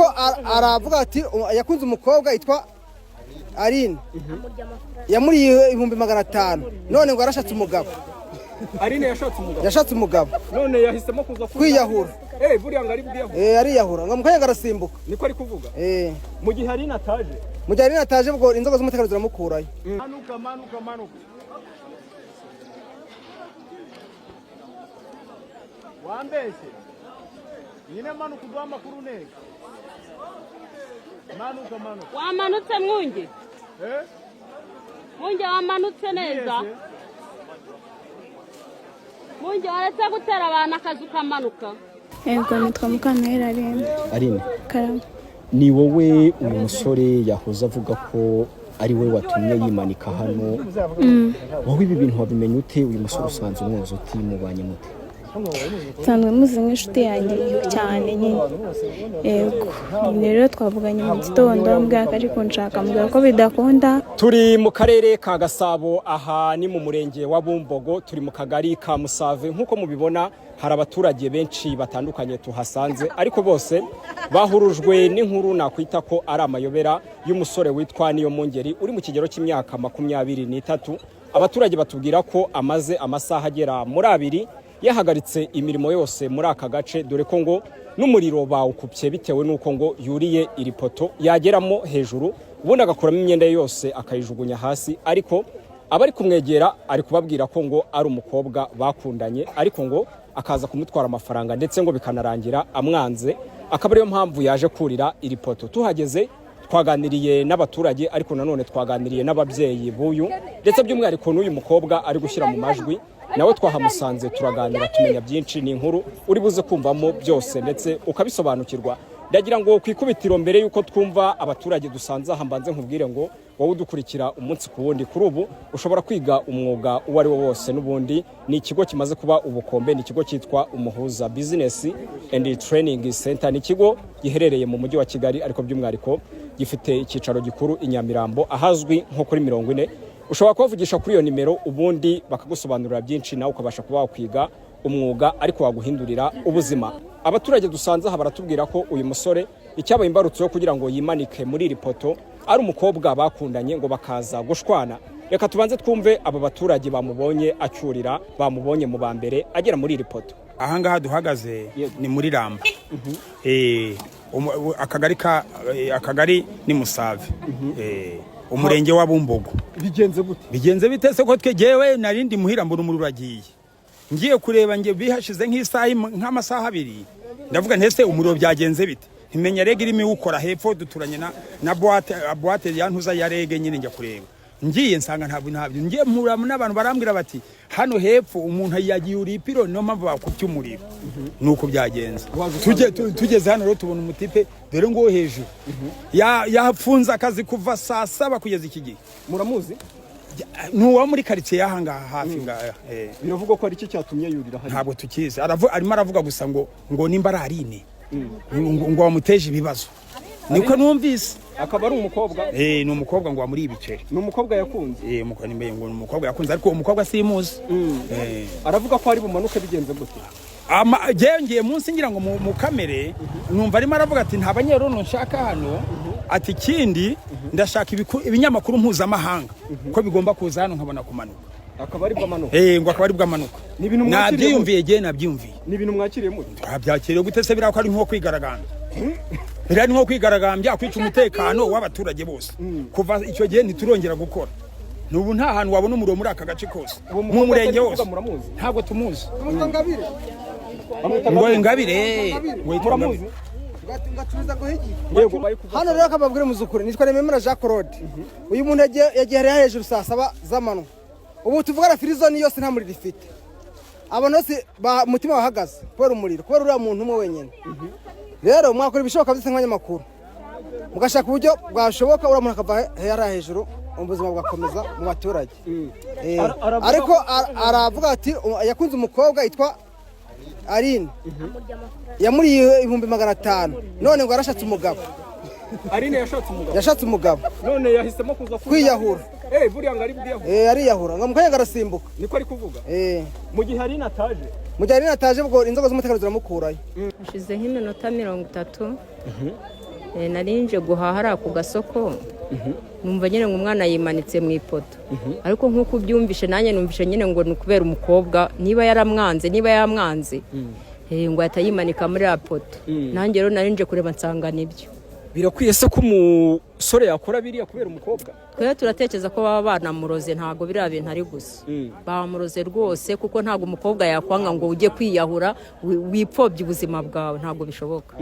ariko aravuga ati yakunze umukobwa yitwa Aline yamuriye 500 none ngo arashatse umugabo. Aline yashatse umugabo none yahisemo kuza kwiyahura. Buriya ngo ari bwiyahura. Ariyahura ngo mukanya garasimbuka. Niko ari kuvuga. Mu gihe Aline ataje ubwo inzoga z'umutekano ziramukurayo. Manuka. Wambeshye. Nyine manuka uduha amakuru neza. Manuka. Wamanutse mwunge? Mwunge wamanutse neza? Mwunge waretse gutera abantu akazi ukamanuka? Yego nitwa Mukanera Aline. Karama. Ni wowe uyu musore yahoze avuga ko ari we watumye yimanika hano. Wowe ibi bintu wabimenye ute? Uyu musore usanze umwozo uti mubanye mute? Sanzwe muzi nk'inshuti yanjye cyane nyine. Yego. Rero twavuganye mu gitondo mbwa ko ari kunshaka mbwa ko bidakunda. Turi mu karere ka Gasabo, aha ni mu murenge wa Bumbogo, turi mu kagari ka Musave. Nkuko mubibona hari abaturage benshi batandukanye tuhasanze, ariko bose bahurujwe n'inkuru nakwita ko ari amayobera y'umusore witwa Niyomwungeri uri mu kigero cy'imyaka 23. Abaturage batubwira ko amaze amasaha agera muri 2 yahagaritse imirimo yose muri aka gace, dore ko ngo n'umuriro bawukupye bitewe nuko ngo yuriye iri poto yageramo hejuru ubundi agakuramo imyenda yose akayijugunya hasi. Ariko abari kumwegera ari kubabwira ko ngo ari umukobwa bakundanye, ariko ngo akaza kumutwara amafaranga ndetse ngo bikanarangira amwanze, akaba ariyo mpamvu yaje kurira iri poto. Tuhageze twaganiriye n'abaturage, ariko nanone twaganiriye n'ababyeyi buyu ndetse by'umwihariko n'uyu mukobwa ari gushyira mu majwi, nawe twahamusanze turaganira tumenya byinshi. Ni inkuru uri buze kumvamo byose ndetse ukabisobanukirwa. Ndagira ngo kwikubitiro mbere yuko twumva abaturage dusanze aha mbanze nkubwire ngo wowe udukurikira umunsi ku wundi, kuri ubu ushobora kwiga umwuga uwo ari wo wose. N'ubundi ni ikigo kimaze kuba ubukombe, ni ikigo cyitwa Umuhuza Business and Training Center. Ni ikigo giherereye mu mujyi wa Kigali, ariko by'umwihariko gifite icyicaro gikuru i Nyamirambo ahazwi nko kuri 40. Ushobora kubavugisha kuri iyo nimero ubundi bakagusobanurira byinshi, nawe ukabasha kuba wakwiga umwuga ariko waguhindurira ubuzima. Abaturage dusanze aha baratubwira ko uyu musore icyabaye imbarutso yo kugira ngo yimanike muri iri poto ari umukobwa bakundanye ngo bakaza gushwana. Reka tubanze twumve aba baturage bamubonye acyurira, bamubonye mu bambere agera muri iri poto. Aha ngaha duhagaze ni muri Ramba. Akagari ni Musave. Umurenge wa Bumbogo. Bigenze bite se ko twegewe narindi muhira mbura umuriro agiye. Ngiye kureba nge bihashize nk'amasaha 2. Ndavuga ntese umuriro byagenze bite? Imenya rege irimo ukora hepfo duturanye na boîte yantuza ya rege nyine njya kureba. Ngiye nsanga ntabwo ngiye mpura n'abantu barambwira bati hano hepfo umuntu yagiye uri ipiro no mpamvu bakupye umuriro. Nuko byagenze. Tugeze hano rero tubona umutipe dore ngo hejuru. Yafunze akazi kuva saa 7 kugeza iki gihe. Muramuzi? Nuwa muri quartier yahanga hafi ngaha. Biravuga ko ari cyo cyatumye yurira hari. Ntabwo tukizi. Arimo aravuga gusa ngo nimba ari Aline. Ngo wamuteje ibibazo. Niko numvise. Akaba ari umukobwa? Ni umukobwa ngo wamuri ibiceri. Ni umukobwa yakunze? Ngo umukobwa yakunze, ariko umukobwa simuzi. Aravuga ko ari bumanuke bigenze gute? Ngiye munsi ngira ngo mu kamere numva arimo aravuga ati nta banyerono nshaka hano, ati kindi ndashaka ibinyamakuru mpuzamahanga ko bigomba kuza hano nkabona kumanuka. Akaba ari bwamanuka? Ngo akaba ari bwamanuka. Nabyiyumviye nabyiumviye. Ni ibintu mwakiriye muri? Twabyakiriye gute se birako ari nko kwigaragambya. Birani nko kwigaragambya kwica umutekano w'abaturage bose. Kuva icyo gihe ntiturongera gukora. Nubu nta hantu wabona umuriro muri aka gace kose. Mu murenge wose. Ntabwo tumuzi. Ngo Ingabire. Muramuzi? Hano rero akababwire muzukuri nitwa Nemera Jean Claude. Uyu muntu yagiye hejuru saa 7 z'amano. Ubu tuvugana firizoni yose nta muriro ifite. Abantu bose mutima bahagaze kubera umuriro, kubera uriya muntu umwe wenyine. Rero mwakora ibishoboka byose nk'abanyamakuru. Mugashaka uburyo bwashoboka uriya muntu akava hejuru ubuzima bwakomeza mu baturage. Ariko aravuga ati yakunze umukobwa yitwa Aline yamuriye 500 none ngo arashatse umugabo. Aline yashatse umugabo none yahisemo kuza kwiyahura. Buriya ngo ari bwiyahura. Ariyahura ngo mukanya garasimbuka. Niko ari kuvuga? Mu gihe Aline ataje ubwo inzoga z'umutekano ziramukurayo. Hashize nk'iminota 30 narinje guhahara ku gasoko numva nyine ngo umwana yimanitse mu ipoto ariko nk'uko ubyumvishe nanjye numvishe nyine ngo ni ukubera umukobwa niba yamwanze ngo ahita yimanika muri ya poto nanjye rero narinje kureba nsanga nibyo. Birakwiye se ko umusore yakora biriya kubera umukobwa? Twebwe turatekereza ko baba banamuroze, ntabwo biriya bintu ari gusa bamuroze rwose, kuko ntabwo umukobwa yakwanga ngo ujye kwiyahura wipfobye ubuzima bwawe, ntabwo bishoboka.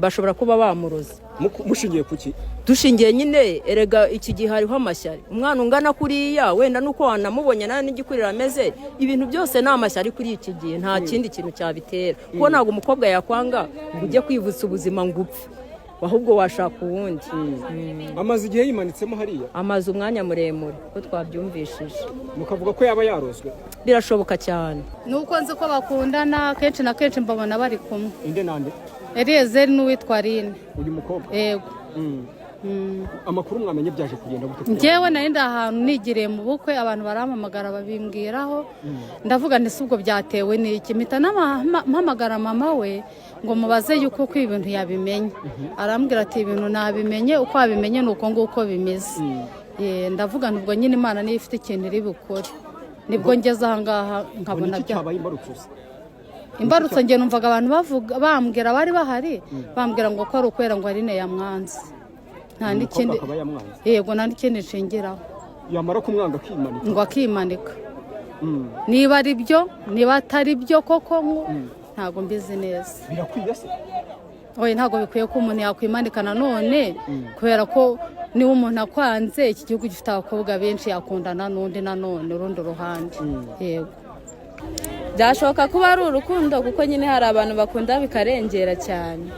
Bashobora kuba bamuroze. Mushingiye kuki? Dushingiye nyine erega iki gihe hariho amashyari, umwana ungana kuriya wenda nuko wanamubonye nawe n'igikurira ameze, ibintu byose ni amashyari kuri iki gihe, nta kindi kintu cyabitera, kuko ntabwo umukobwa yakwanga ngo ujye kwivutsa ubuzima ngo upfe, ahubwo washaka uwundi. Amaze igihe yimanitsemo hariya? Amaze umwanya muremure ko twabyumvishije. Mukavuga ko yaba yarozwe? Birashoboka cyane. Nuko nzi ko bakundana kenshi na kenshi mbabona bari kumwe. Inde nande? Eliezer n'uwitwa Aline. Uyu mukobwa? Yego. Amakuru mwamenye byaje kugenda gute? Njyewe nari ahantu nigiriye mu bukwe, abantu barampamagara babimbwiraho, ndavuga nti subwo byatewe n'iki, mpita mpamagara mama we ngo mubaze yuko uko ibintu yabimenye. Arambwira ati ibintu nabimenye, uko abimenye nuko nguko bimeze. Ndavuga nubwo nyine Imana niyo ifite ikintu iri bukore. Nibwo ngeze aha ngaha nkabona imbarutso nge numvaga abantu bavuga bambwira bari bahari, bambwira ngo ko ari ukwera ngo Aline yamwanze. Nta n'ikindi. Yego nta n'ikindi nshingiraho. Yamara kumwanga akimanika. Ngo akimanika. Niba ari byo, niba atari byo koko ntago mbizi neza. Birakwiye se? Oye ntago bikwiye ko umuntu yakwimanika nanone, kubera ko niba umuntu akwanze, iki gihugu gifite abakobwa benshi yakundana n'undi nanone urundi ruhande. Yego. Byashoboka kuba ari urukundo, kuko nyine hari abantu bakunda bikarengera cyane.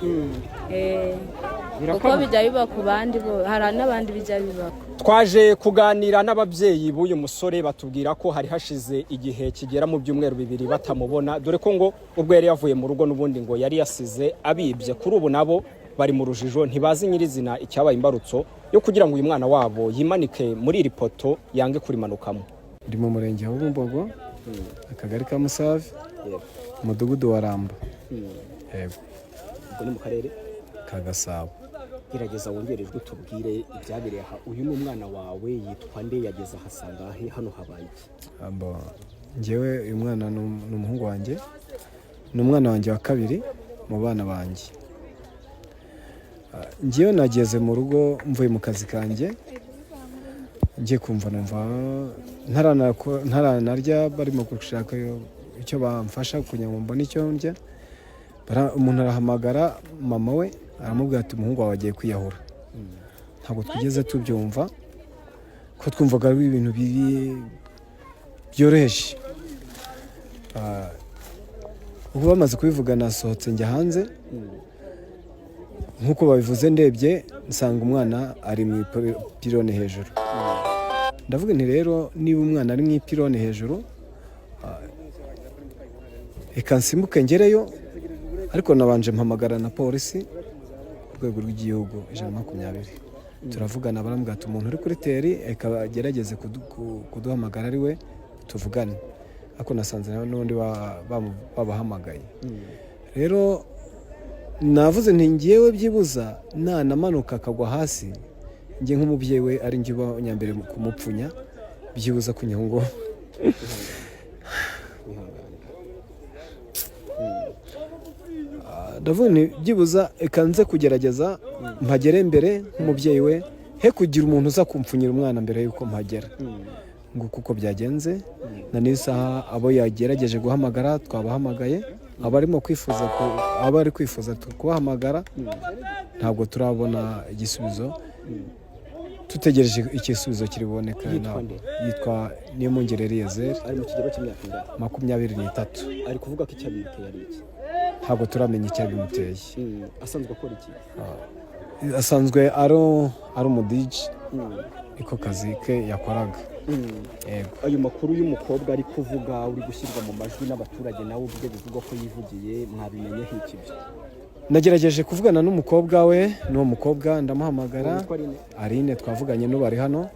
Uko bijya biba ku bandi bo, hari n'abandi bijya biba. Twaje kuganira n'ababyeyi b'uyu musore, batubwira ko hari hashize igihe kigera mu byumweru 2 batamubona, dore ko ngo ubwo yari yavuye mu rugo n'ubundi ngo yari yasize abibye. Kuri ubu nabo bari mu rujijo, ntibazi nyirizina icyabaye imbarutso yo kugira ngo uyu mwana wabo yimanike muri iri poto yange kurimanukamo. Ndi mu murenge wa Bumbogo, akagari ka Musave, umudugudu wa Ramba. Yego. Ubwo ni mu karere ka Gasabo. Gerageza wongerejwe tubwire ibyabereye aha. Uyu ni umwana wawe, yitwa nde, yageze ahasanga hano habaye iki? Njyewe uyu mwana ni umuhungu wanjye, ni umwana wanjye wa kabiri mu bana banjye. Njyewe nageze mu rugo mvuye mu kazi kanjye, ngiye kumva numva ntaranarya, barimo gushaka icyo bamfasha kugira ngo mbone icyo ndya. Umuntu arahamagara mama we, aramubwira ati umuhungu wawe agiye kwiyahura. Ntabwo twigeze tubyumva, ko twumvaga ari ibintu byoroheje. Ubwo bamaze kubivuga nasohotse njya hanze, nk'uko babivuze ndebye nsanga umwana ari mu ipirone hejuru. Ndavuga nti rero niba umwana ari mu ipirone hejuru, reka nsimbuke ngereyo, ariko nabanje mpamagara na polisi rwego rw'igihugu 120. Turavugana, barambwira ati umuntu uri kuri teri reka agerageze kuduhamagara ari we tuvugane, ariko nasanze n'undi babahamagaye. Rero navuze nti ngiyewe byibuza nanamanuka akagwa hasi, ngiye nk'umubyeyi we ari njye uba nyambere kumupfunya, byibuza kugira ngo ndavuga nti byibuza ekanze kugerageza mpagere mbere nk'umubyeyi we, he kugira umuntu uza kumpfunyira umwana mbere yuko mpagera. Ngo kuko byagenze na n'isaha abo yagerageje guhamagara twabahamagaye, abarimo kwifuza abari kwifuza kubahamagara, ntabwo turabona igisubizo. Tutegereje igisubizo kiri buboneka. Yitwa Niyomwungere Eliezer, ari mu kigero cy'imyaka 23. Ari kuvuga ko icyabimuteye ari iki? Ntabwo turamenya icyabimuteye. Asanzwe akora iki? Asanzwe ari umudiji, iko kazi ke yakoraga. Ayo makuru y'umukobwa ari kuvuga uri gushyirwa mu majwi n'abaturage, nawe ubwe bivuga ko yivugiye, mwabimenye iki byo? Nagerageje kuvugana n'umukobwa we, n'uwo mukobwa ndamuhamagara, Aline, twavuganye n'ubu ari hano.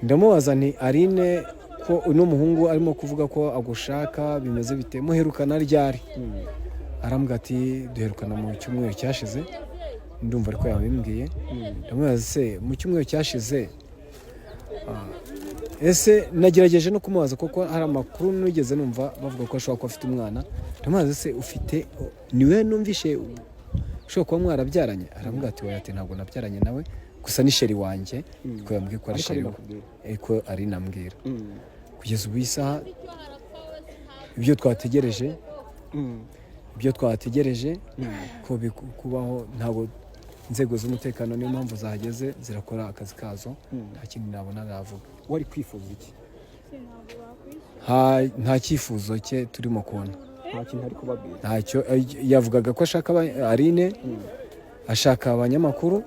Ndamubaza nti Aline, ko uno muhungu arimo kuvuga ko agushaka, bimeze bite, muherukana ryari? Arambwira ati duherukana mu cyumweru cyashize. ndumva ariko yabimbwiye ndamubaza se mu cyumweru cyashize ese nagerageje no kumubaza kuko hari amakuru nigeze numva bavuga ko ashobora kuba afite umwana ndamubaza se ufite niwe numvishe ushobora kuba mwarabyaranye aravuga ati oya ati ntabwo nabyaranye nawe gusa ni sheri wanjye ko yambwiye ko ari sheri ko ari nambwira kugeza ubu isaha ibyo twategereje ko kubaho ntabwo inzego z'umutekano niyo mpamvu zahageze zirakora akazi kazo nta kindi nabona navuga. Wari kwifuza iki? Nta cyifuzo cye turimo kubona. Nta kintu ari kubabwira. Ntacyo yavugaga ko ashaka Aline ashaka abanyamakuru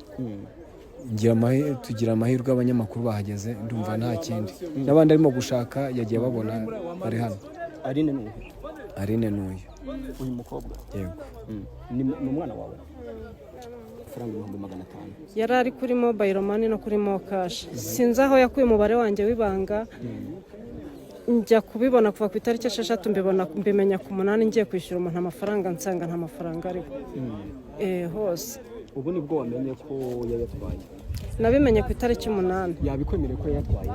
tugira amahirwe abanyamakuru bahageze ndumva nta kindi n'abandi arimo gushaka yagiye babona bari hano. Aline n'uyu uyu mukobwa yego ni umwana wawe faranga 500 yari ari kuri mobile money no kuri mokash sinzi aho yakuye umubare wanjye w'ibanga njya kubibona kuva ku itariki 6 mbimenya ku 8 ngiye kwishyura umuntu amafaranga nsanga nta mafaranga ariho hose. Ubu nibwo wamenye ko yayatwaye? Nabimenye ku itariki 8. Yabikwemereye ko yayatwaye?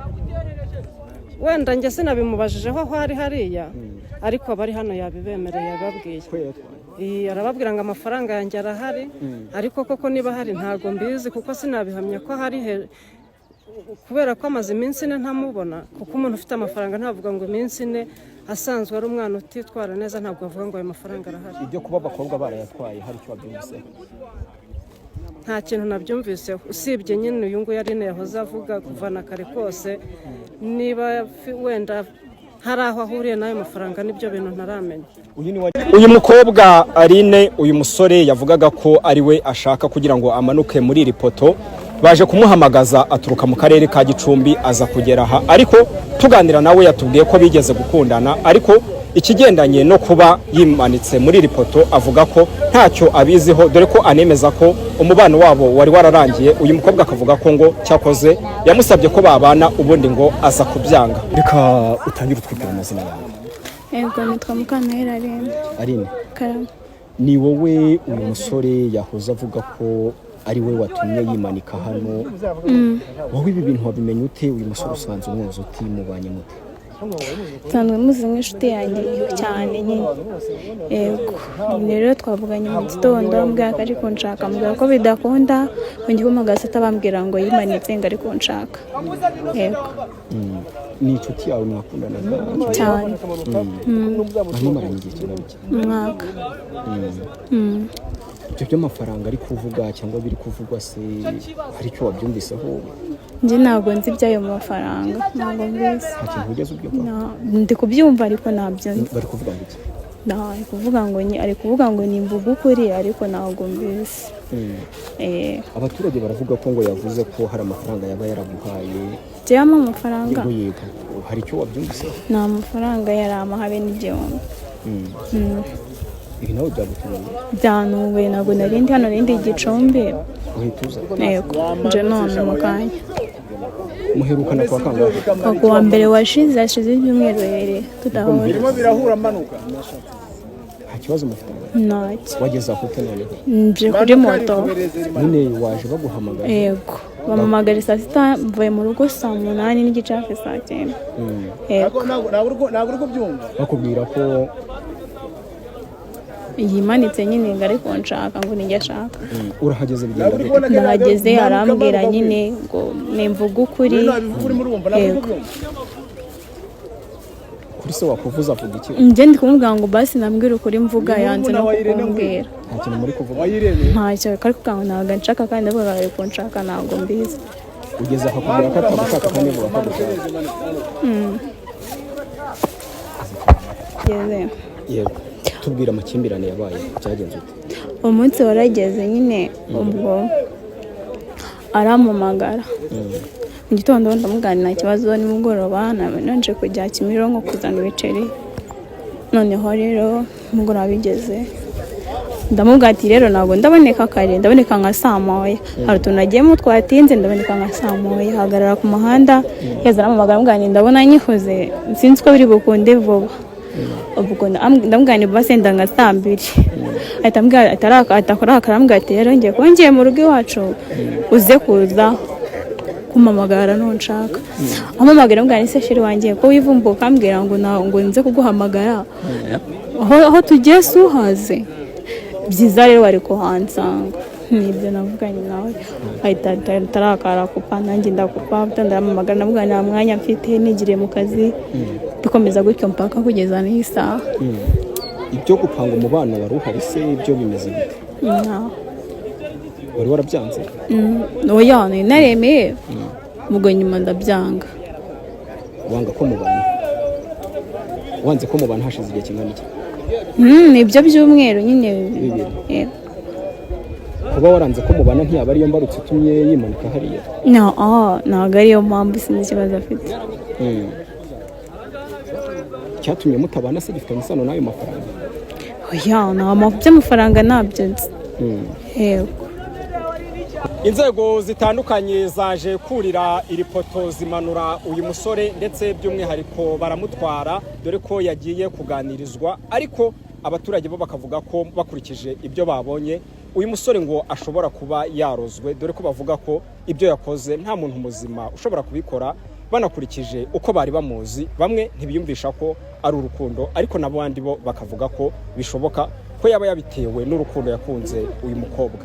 Wenda njye sinabimubajije aho hari hariya ariko abari hano yabibemereye yababwiye ko yayatwaye. Arababwira ngo amafaranga yanjye arahari ariko koko niba hari ntago mbizi kuko sinabihamya ko hari kubera ko amaze iminsi ine ntamubona kuko umuntu ufite amafaranga ntavuga ngo iminsi ine asanzwe ari umwana utitwara neza ntabwo avuga ngo ayo mafaranga arahari. Ibyo kuba abakobwa barayatwaye hari icyo babyumvise? Nta kintu nabyumvise usibye nyine uyu nguyu Aline yahoze avuga kuva na kare kose niba wenda hari aho ahuriye n'ayo mafaranga nibyo bintu ntaramenya. Uyu mukobwa Aline uyu musore yavugaga ko ari we ashaka kugira ngo amanuke muri iri poto baje kumuhamagaza aturuka mu karere ka Gicumbi aza kugera aha ariko tuganira nawe yatubwiye ko bigeze gukundana ariko ikigendanye no kuba yimanitse muri iri poto avuga ko ntacyo abiziho dore ko anemeza ko umubano wabo wari wararangiye. Uyu mukobwa akavuga ko ngo cyakoze yamusabye ko babana ubundi ngo aza kubyanga. Reka utangire utwibwira amazina yawe. Yego nitwa Mukanahera Aline. Karama. Ni wowe uyu musore yahoze avuga ko ari we watumye yimanika hano. Wowe ibi bintu wabimenye ute? Uyu musore usanze umwozo uti mubanye mute? Nsanzwe muzi nk'inshuti yanjye cyane nyine. Yego rero twavuganye mu gitondo mbwira ko ari kunshaka mbwira ko bidakunda ngiye kumagaza atabambwira ngo yimanitse ngo ari kunshaka. Yego ni inshuti yawe mwakundana cyane. Mumaranye igihe kingana iki? Umwaka. Ibyo by'amafaranga ari kuvuga cyangwa biri kuvugwa se hari icyo wabyumviseho? Njye ntabwo nzi iby'ayo mafaranga ntabwo mbizi. Nta kintu ugeze ubyumva? Ndi kubyumva ariko ntabyo nzi. Bari kuvuga ngo iki? Ari kuvuga ngo ni imvugo ukuri ariko ntabwo mbizi. Abaturage baravuga ko ngo yavuze ko hari amafaranga yaba yaraguhaye. Byama amafaranga? Yego hari icyo wabyumviseho? Nta mafaranga yaramahabe n'igihumbi. Ibi nawe byagutunguye? Byantunguye ntabwo narindi hano rindi Gicumbi. Uhituza? Yego nje none mu kanya. Muherukana kwa kangahe? Kuwa mbere hashize ibyumweru bibiri tudahura. Birimo birahura manuka. Nta kibazo mufite? Ntacyo. Wageze aho ukeneye? Nje kuri moto. None waje baguhamagara? Yego bampamagara saa 6 mvuye mu rugo saa 8 n'igice hafi saa 9. Yego ntabwo uri kubyumva? Bakubwira ko yimanitse nyine ngo ari kunshaka ngo nijye ashaka. Urahageze bigenda bite? Ndahageze arambwira nyine ngo nimvuga ukuri. Yego kuri se wakuvuza avuga iki? Njye ndi kumubwira ngo basi nambwira ukuri mvuga yanze no kumbwira. Nta kintu muri kuvuga? Ntacyo kari kuvuga ngo ntabwo nshaka kandi avuga ari kunshaka ntabwo mbizi. Ugeze aho kugira ko atagushaka kandi ngo bakagushaka? Yego tubwira amakimbirane yabaye byagenze ute? Umunsi warageze nyine ubwo arampamagara mu gitondo ndamuganira ikibazo nimugoroba nanje kujya Kimironko kuzana ibiceri. Noneho rero umugoroba bigeze ndamubwira ati rero ntabwo ndaboneka kare ndaboneka nka saa moya. Hari utuntu nagiyemo twatinze ndaboneka nka saa moya hagarara ku muhanda yazana amagara mugani ndabona nyihoze sinzi ko biri bukunde vuba. ubwo ndamubwira basenda nka saa 2 ahita ambwira atakora akarambwira ati rero ngiye kongeye mu rugo iwacu uze kuza kumamagara nonshaka amamagara mbwira se shiri wanjye ko wivumbuka ambwira ngo nze kuguhamagara aho tugiye suhaze byiza rero wari kuhansanga nibyo navuganye nawe ahita tarakara kupa nanjye ndakupa ndaramamagara nabwo nta mwanya mfite nigiriye mu kazi bikomeza gutyo mpaka kugeza n'isaha ibyo gupanga umubano wari uhari se ibyo bimeze bite wari warabyanze oya naremeye ubwo nyuma ndabyanga wanga ko mubana wanze ko mubana hashize igihe kingana iki ibyo by'umweru nyine kuba waranze ko mubana ntiyaba ariyo mbarutse utumye yimanuka hariya ntabwo ariyo mpamvu sinzi ikibazo afite cyatumye mutabana se gifitanye isano n'ayo mafaranga oya nta mpamvu by'amafaranga ntabyo nzi yego inzego zitandukanye zaje kurira iri poto zimanura uyu musore ndetse by'umwihariko baramutwara dore ko yagiye kuganirizwa ariko abaturage bo bakavuga ko bakurikije ibyo babonye uyu musore ngo ashobora kuba yarozwe dore ko bavuga ko ibyo yakoze nta muntu muzima ushobora kubikora banakurikije uko bari bamuzi bamwe ntibiyumvisha ko ari urukundo ariko n'abandi bo bakavuga ko bishoboka ko yaba yabitewe n'urukundo yakunze uyu mukobwa.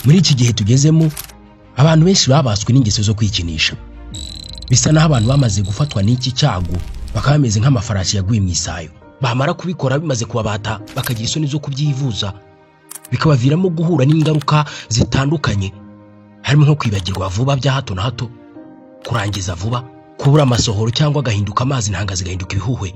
Muri iki gihe tugezemo abantu benshi babaswe n'ingeso zo kwikinisha bisa naho abantu bamaze gufatwa n'iki cyago bakaba bameze nk'amafarashi yaguye mu isayo bamara kubikora bimaze kubabata bakagira isoni zo kubyivuza bikabaviramo guhura n'ingaruka zitandukanye harimo nko kwibagirwa vuba bya hato na hato kurangiza vuba kubura amasohoro cyangwa gahinduka amazi ntangazi gahinduka ibihuhwe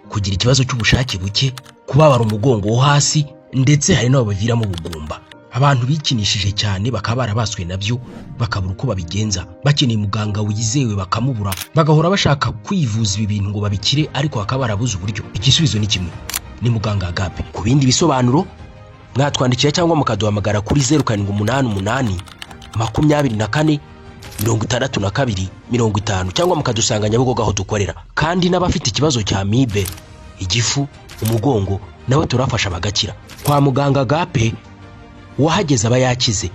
kugira ikibazo cy'ubushake buke kubabara umugongo wo hasi ndetse hari n'abo baviramo ubugumba. Abantu bikinishije cyane bakaba barabaswe nabyo bakabura uko babigenza bakeneye muganga wizewe bakamubura bagahora bashaka kwivuza ibi bintu ngo babikire ariko bakaba barabuze uburyo. Igisubizo ni kimwe, ni muganga Agape. Ku bindi bisobanuro mwatwandikira cyangwa mukaduhamagara kuri 0788 24 62 50 cyangwa mukadusanga Nyabugogo aho dukorera. Kandi n'abafite ikibazo cya amibe, igifu, umugongo nawe turafasha bagakira. Kwa muganga Agape wahageze aba yakize